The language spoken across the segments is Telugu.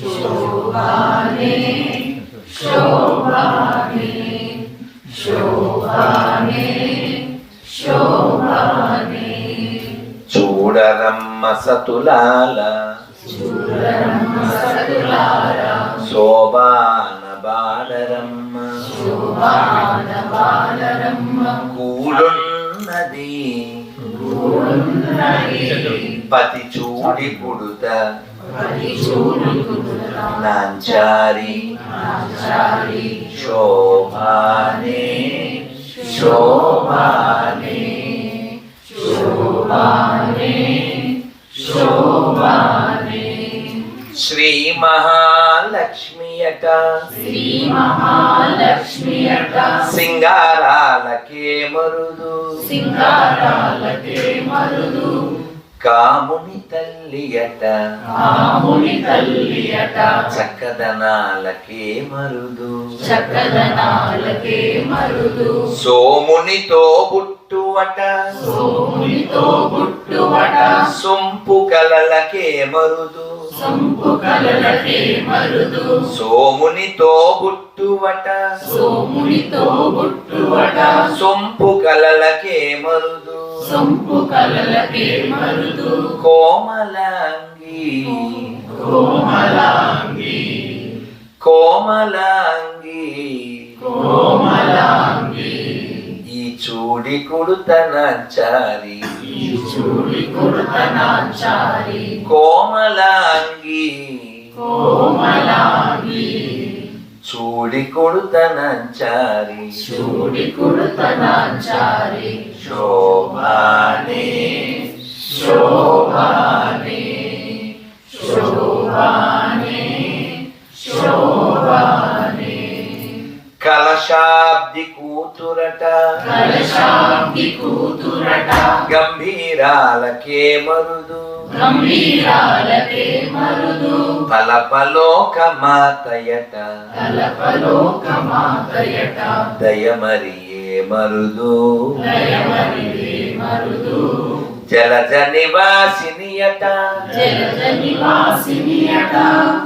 శోభానే శోభానే శోభానే శోభానే చూడరమ్మ సతులాల చూడరమ్మ సతులార శోభాన బాలరమ్మ శోభాన బాలరమ్మ కూడున్నది పతి చూడి కుడుత పతి చూడి కుడుత నాంచారి నాంచారి శోభానే శోభానే శోభానే శోభానే శ్రీ మహాలక్ష్మియట శ్రీ మహాలక్ష్మియట సింగారాలకే మరుదు సింగారాలకే మరుదు కాముని తల్లియట కాముని తల్లియట చక్కదనాలకే మరుదు చక్కదనాలకే మరుదు సోమునితో బుట్టువట సోమునితో బుట్టువట సొంపు కలలకే మరుదు సంపు కలలకే మరుదు సోమునితో బుట్టువట సోమునితో బుట్టువట సొంపు కలలకే మరుదు సంపు కలలకే మరుదు కోమలాంగి కోమలాంగి కోమలాంగి కోమలాంగి ఈ చూడి కుడుతనాచారి ఈ చూడి కుడుతనాచారి కోమలాంగి కోమలాంగి చూడి కుడుతనాచారి చూడి కుడుతనాచారి శోభానే శోభానే శోభానే శోభానే కలశాబ్ది కూతురట కలశాబ్ది కూతురట గంభీరాలకే మరుదు గంభీరాలకే మరుదు తలపలోక మాతయట తలపలోక మాతయట దయమరియే మరుదు దయమరివే మరుదు జలజ నివాసినియట జలజ నివాసినియట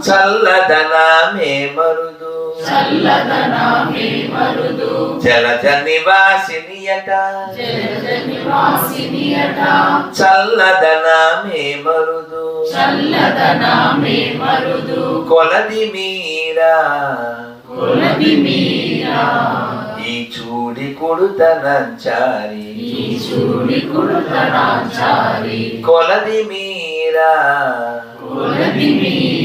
చల్లదనామే మరుదు చల్లదనామే మరుదు జలజ నివాసినియట జలజ నివాసినియట చల్లదనామే మరుదు చల్లదనామే మరుదు కొలది మీరా కొలది మీరా ఈ చూడి కుడుతనంచారి ఈ చూడి కుడుతనాచారి కొలది మీరా కొలది మీరా